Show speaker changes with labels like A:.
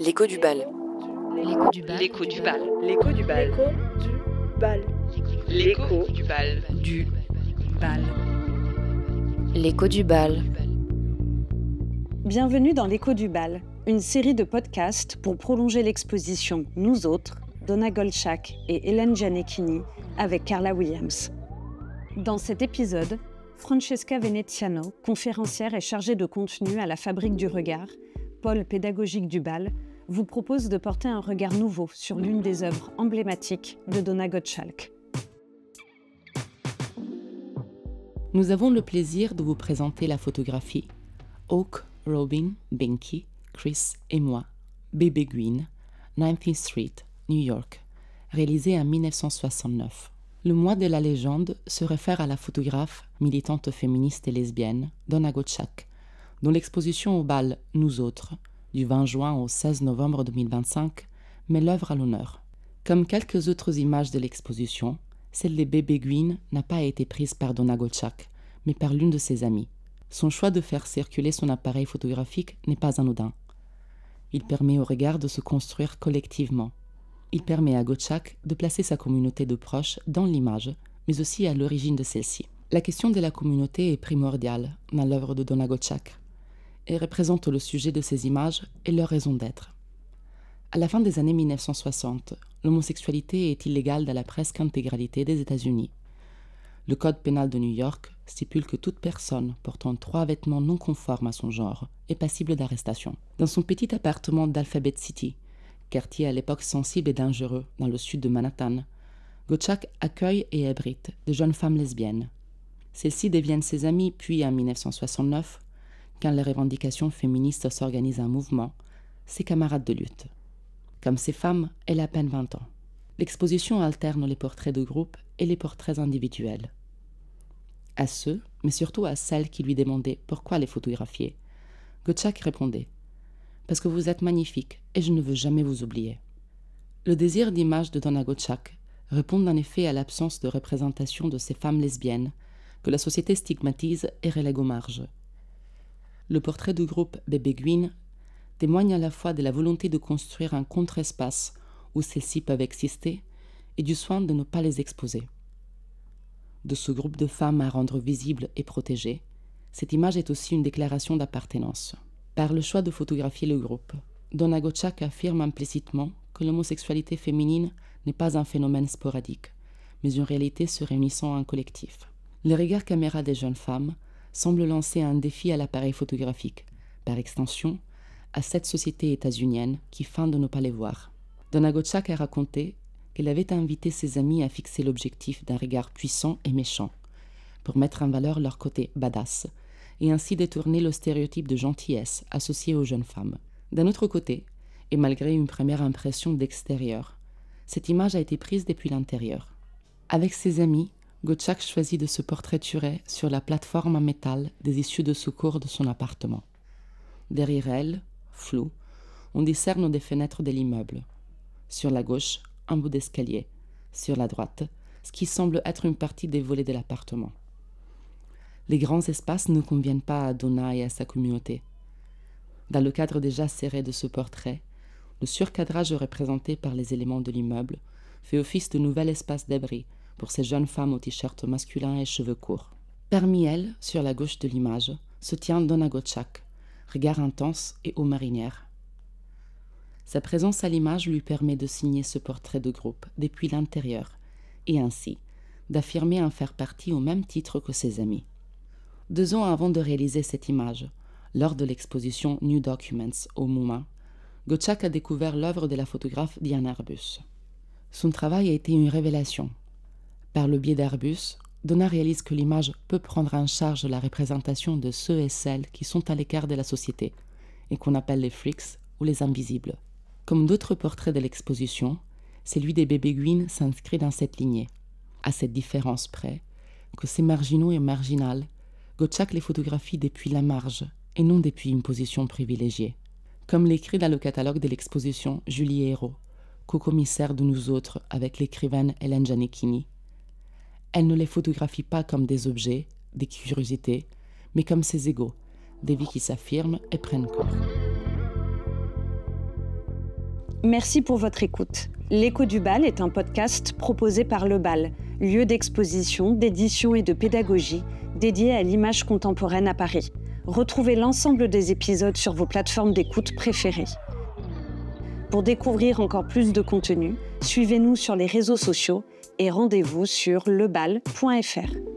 A: L'écho du bal.
B: L'écho du bal.
C: L'écho du bal.
D: L'écho du bal.
C: L'écho du bal.
B: Du bal.
A: L'écho du bal.
E: Bienvenue dans l'Écho du bal, une série de podcasts pour prolonger l'exposition Nous autres, Donna Goldschagg et Hélène Gianecchini avec Carla Williams. Dans cet épisode, Francesca Veneziano, conférencière et chargée de contenu à la Fabrique du Regard, pôle pédagogique du bal, vous propose de porter un regard nouveau sur l'une des œuvres emblématiques de Donna Goldschagg.
F: Nous avons le plaisir de vous présenter la photographie Oak, Robin, Binky, Chris et moi, Baby Green, 9th Street, New York, réalisée en 1969. Le mois de la légende se réfère à la photographe, militante féministe et lesbienne, Donna Goldschagg, dont l'exposition au bal Nous autres, du 20 juin au 16 novembre 2025, met l'œuvre à l'honneur. Comme quelques autres images de l'exposition, celle des Baby Green n'a pas été prise par Donna Goldschagg, mais par l'une de ses amies. Son choix de faire circuler son appareil photographique n'est pas anodin. Il permet au regard de se construire collectivement. Il permet à Goldschagg de placer sa communauté de proches dans l'image, mais aussi à l'origine de celle-ci. La question de la communauté est primordiale dans l'œuvre de Donna Goldschagg et représente le sujet de ces images et leur raison d'être. À la fin des années 1960, l'homosexualité est illégale dans la presque intégralité des États-Unis. Le Code pénal de New York stipule que toute personne portant 3 vêtements non conformes à son genre est passible d'arrestation. Dans son petit appartement d'Alphabet City, quartier à l'époque sensible et dangereux dans le sud de Manhattan, Goldschagg accueille et abrite de jeunes femmes lesbiennes. Celles-ci deviennent ses amies, puis en 1969, quand les revendications féministes s'organisent en mouvement, ses camarades de lutte. Comme ces femmes, elle a à peine 20 ans. L'exposition alterne les portraits de groupe et les portraits individuels. À ceux, mais surtout à celles qui lui demandaient pourquoi les photographier, Goldschagg répondait « Parce que vous êtes magnifiques et je ne veux jamais vous oublier ». Le désir d'image de Donna Goldschagg répond en effet à l'absence de représentation de ces femmes lesbiennes que la société stigmatise et relègue aux marges. Le portrait du groupe Baby Green témoigne à la fois de la volonté de construire un contre-espace où celles-ci peuvent exister et du soin de ne pas les exposer. De ce groupe de femmes à rendre visibles et protégées, cette image est aussi une déclaration d'appartenance. Par le choix de photographier le groupe, Donna Goldschagg affirme implicitement que l'homosexualité féminine n'est pas un phénomène sporadique, mais une réalité se réunissant en collectif. Le regard caméra des jeunes femmes semble lancer un défi à l'appareil photographique, par extension, à cette société états-unienne qui feint de ne pas les voir. Donna Goldschagg a raconté qu'elle avait invité ses amis à fixer l'objectif d'un regard puissant et méchant, pour mettre en valeur leur côté badass, et ainsi détourner le stéréotype de gentillesse associé aux jeunes femmes. D'un autre côté, et malgré une première impression d'extérieur, cette image a été prise depuis l'intérieur. Avec ses amis, Goldschagg choisit de se portraiturer sur la plateforme en métal des issues de secours de son appartement. Derrière elle, flou, on discerne des fenêtres de l'immeuble. Sur la gauche, un bout d'escalier. Sur la droite, ce qui semble être une partie des volets de l'appartement. Les grands espaces ne conviennent pas à Donna et à sa communauté. Dans le cadre déjà serré de ce portrait, le surcadrage représenté par les éléments de l'immeuble fait office de nouvel espace d'abri pour ces jeunes femmes aux t-shirts masculins et cheveux courts. Parmi elles, sur la gauche de l'image, se tient Donna Goldschagg, regard intense et eau marinière. Sa présence à l'image lui permet de signer ce portrait de groupe depuis l'intérieur et ainsi d'affirmer en faire partie au même titre que ses amis. 2 ans avant de réaliser cette image, lors de l'exposition New Documents au MoMA, Goldschagg a découvert l'œuvre de la photographe Diane Arbus. Son travail a été une révélation. Par le biais d'Arbus, Donna réalise que l'image peut prendre en charge la représentation de ceux et celles qui sont à l'écart de la société et qu'on appelle les freaks ou les invisibles. Comme d'autres portraits de l'exposition, celui des Baby Green s'inscrit dans cette lignée, à cette différence près que ces marginaux et marginales, Goldschagg les photographie depuis la marge et non depuis une position privilégiée. Comme l'écrit dans le catalogue de l'exposition Julie Hérault, co-commissaire de Nous autres avec l'écrivaine Hélène Gianecchini, elle ne les photographie pas comme des objets, des curiosités, mais comme ses égaux, des vies qui s'affirment et prennent corps.
E: Merci pour votre écoute. L'Écho du Bal est un podcast proposé par Le Bal, lieu d'exposition, d'édition et de pédagogie dédié à l'image contemporaine à Paris. Retrouvez l'ensemble des épisodes sur vos plateformes d'écoute préférées. Pour découvrir encore plus de contenu, suivez-nous sur les réseaux sociaux et rendez-vous sur lebal.fr.